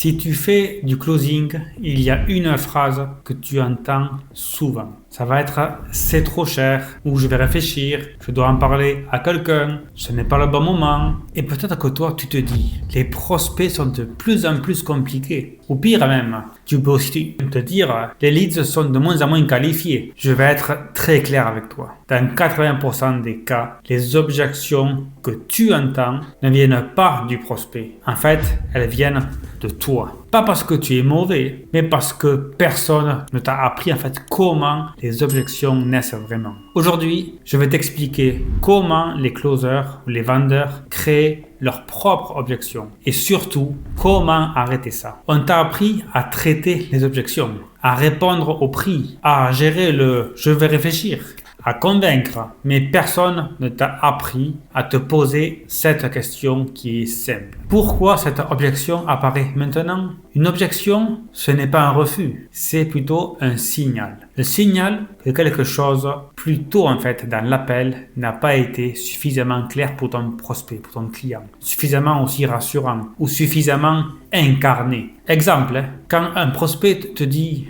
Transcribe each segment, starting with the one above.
Si tu fais du closing, il y a une phrase que tu entends souvent. Ça va être c'est trop cher, ou je vais réfléchir, je dois en parler à quelqu'un, ce n'est pas le bon moment. Et peut-être que toi tu te dis, les prospects sont de plus en plus compliqués. Ou pire même, tu peux aussi te dire, les leads sont de moins en moins qualifiés. Je vais être très clair avec toi. Dans 80% des cas, les objections que tu entends ne viennent pas du prospect. En fait, elles viennent de toi. Pas parce que tu es mauvais, mais parce que personne ne t'a appris en fait comment les objections naissent vraiment. Aujourd'hui, je vais t'expliquer comment les closers ou les vendeurs créent leurs propres objections et surtout comment arrêter ça. On t'a appris à traiter les objections, à répondre au prix, à gérer le je vais réfléchir, à convaincre, mais personne ne t'a appris à te poser cette question qui est simple. Pourquoi cette objection apparaît maintenant? Une objection, ce n'est pas un refus, c'est plutôt un signal. Le signal que quelque chose, plus tôt en fait dans l'appel, n'a pas été suffisamment clair pour ton prospect, pour ton client, suffisamment aussi rassurant ou suffisamment incarné. Exemple, quand un prospect te dit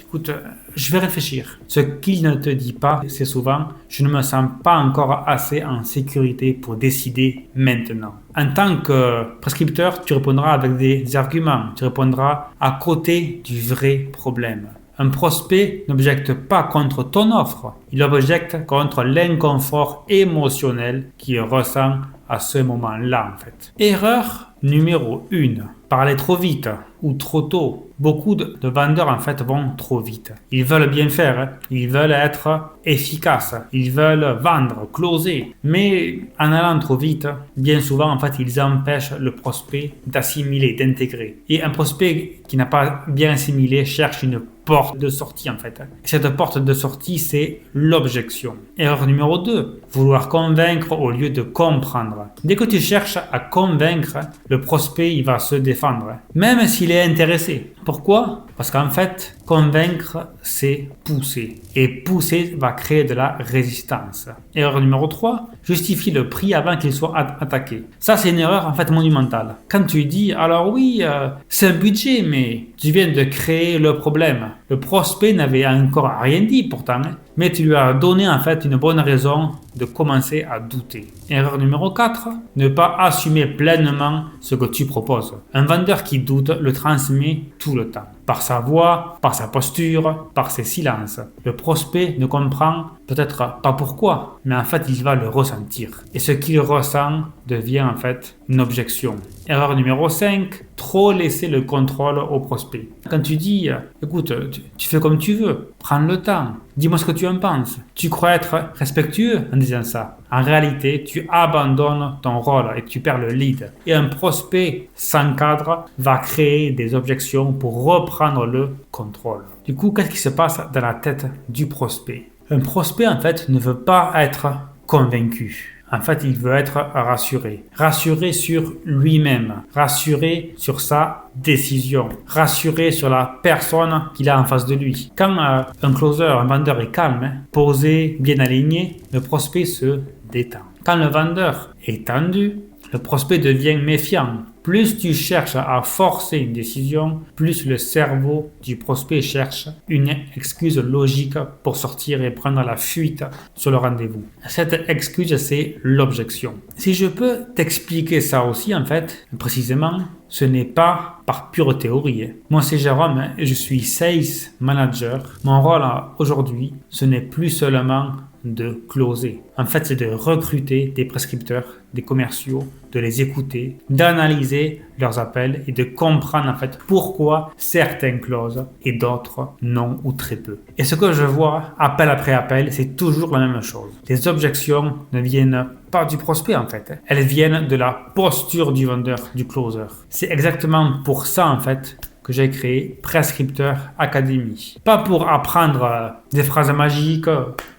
écoute, je vais réfléchir. Ce qu'il ne te dit pas, c'est souvent « je ne me sens pas encore assez en sécurité pour décider maintenant ». En tant que prescripteur, tu répondras avec des arguments, tu répondras à côté du vrai problème. Un prospect n'objecte pas contre ton offre, il objecte contre l'inconfort émotionnel qu'il ressent à ce moment-là en fait. Erreur numéro 1, parler trop vite ou trop tôt. Beaucoup de vendeurs en fait vont trop vite. Ils veulent bien faire, ils veulent être efficaces, ils veulent vendre, closer. Mais en allant trop vite, bien souvent en fait ils empêchent le prospect d'assimiler, d'intégrer. Et un prospect qui n'a pas bien assimilé cherche une porte de sortie en fait. Cette porte de sortie, c'est l'objection. Erreur numéro 2, vouloir convaincre au lieu de comprendre. Dès que tu cherches à convaincre, le prospect il va se défendre, même s'il est intéressé. Pourquoi? Parce qu'en fait, convaincre, c'est pousser. Et pousser va créer de la résistance. Erreur numéro 3, justifie le prix avant qu'il soit attaqué. Ça, c'est une erreur en fait monumentale. Quand tu dis, alors oui, c'est un budget, mais tu viens de créer le problème. Le prospect n'avait encore rien dit pourtant, mais tu lui as donné en fait une bonne raison de commencer à douter. Erreur numéro 4, ne pas assumer pleinement ce que tu proposes. Un vendeur qui doute le transmet tout le temps. Par sa voix, par sa posture, par ses silences. Le prospect ne comprend peut-être pas pourquoi, mais en fait il va le ressentir. Et ce qu'il ressent devient en fait une objection. Erreur numéro 5, trop laisser le contrôle au prospect. Quand tu dis, écoute, tu fais comme tu veux, prends le temps, dis-moi ce que tu en penses. Tu crois être respectueux en disant ça. En réalité, tu abandonnes ton rôle et tu perds le lead. Et un prospect sans cadre va créer des objections pour reprendre le contrôle. Du coup, qu'est-ce qui se passe dans la tête du prospect? Un prospect, en fait, ne veut pas être convaincu. En fait, il veut être rassuré. Rassuré sur lui-même. Rassuré sur sa décision. Rassuré sur la personne qu'il a en face de lui. Quand un closer, un vendeur est calme, posé, bien aligné, le prospect se détend. Quand le vendeur est tendu, le prospect devient méfiant. Plus tu cherches à forcer une décision, plus le cerveau du prospect cherche une excuse logique pour sortir et prendre la fuite sur le rendez-vous. Cette excuse, c'est l'objection. Si je peux t'expliquer ça aussi, en fait, précisément, ce n'est pas par pure théorie. Moi, c'est Jérôme et je suis Sales Manager. Mon rôle aujourd'hui, ce n'est plus seulement de closer. En fait, c'est de recruter des prescripteurs, des commerciaux, de les écouter, d'analyser leurs appels et de comprendre en fait pourquoi certains closent et d'autres non ou très peu. Et ce que je vois appel après appel, c'est toujours la même chose. Les objections ne viennent pas du prospect en fait. Elles viennent de la posture du vendeur, du closer. C'est exactement pour ça en fait que j'ai créé Prescripteur Academy. Pas pour apprendre des phrases magiques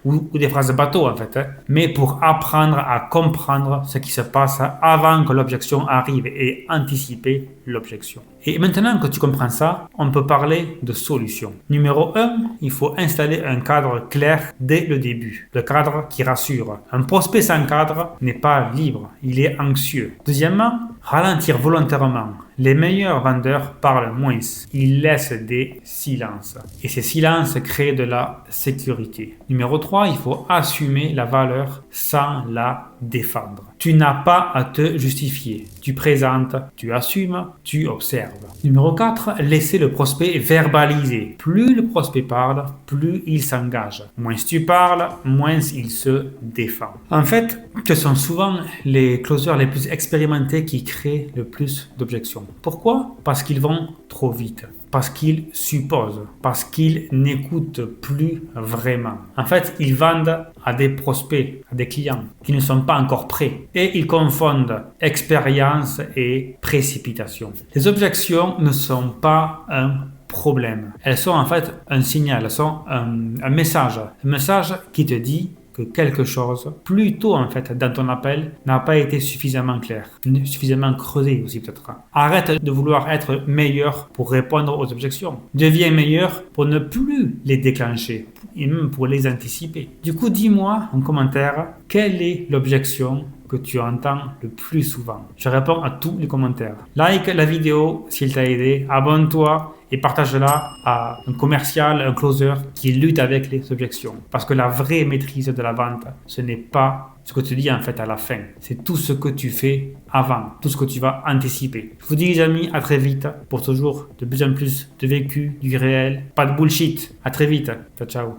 ou des phrases bateau en fait, mais pour apprendre à comprendre ce qui se passe avant que l'objection arrive et anticiper l'objection. Et maintenant que tu comprends ça, on peut parler de solutions. Numéro 1, il faut installer un cadre clair dès le début. Le cadre qui rassure. Un prospect sans cadre n'est pas libre, il est anxieux. Deuxièmement, ralentir volontairement. Les meilleurs vendeurs parlent moins. Ils laissent des silences. Et ces silences créent de la sécurité. Numéro 3, il faut assumer la valeur sans la défendre. Tu n'as pas à te justifier. Tu présentes, tu assumes, tu observes. Numéro 4, laisser le prospect verbaliser. Plus le prospect parle, plus il s'engage. Moins tu parles, moins il se défend. En fait, ce sont souvent les closers les plus expérimentés qui créent le plus d'objections. Pourquoi? Parce qu'ils vont trop vite. Parce qu'ils supposent, parce qu'ils n'écoutent plus vraiment. En fait, ils vendent à des prospects, à des clients qui ne sont pas encore prêts. Et ils confondent expérience et précipitation. Les objections ne sont pas un problème. Elles sont en fait un signal, elles sont un message. Un message qui te dit que quelque chose, plus tôt en fait dans ton appel, n'a pas été suffisamment clair, suffisamment creusé aussi peut-être. Arrête de vouloir être meilleur pour répondre aux objections. Deviens meilleur pour ne plus les déclencher et même pour les anticiper. Du coup, dis-moi en commentaire quelle est l'objection que tu entends le plus souvent. Je réponds à tous les commentaires. Like la vidéo si elle t'a aidé, abonne-toi et partage-la à un commercial, un closer qui lutte avec les objections. Parce que la vraie maîtrise de la vente, ce n'est pas ce que tu dis en fait à la fin. C'est tout ce que tu fais avant, tout ce que tu vas anticiper. Je vous dis les amis, à très vite pour toujours de plus en plus de vécu, du réel, pas de bullshit. À très vite. Ciao, ciao.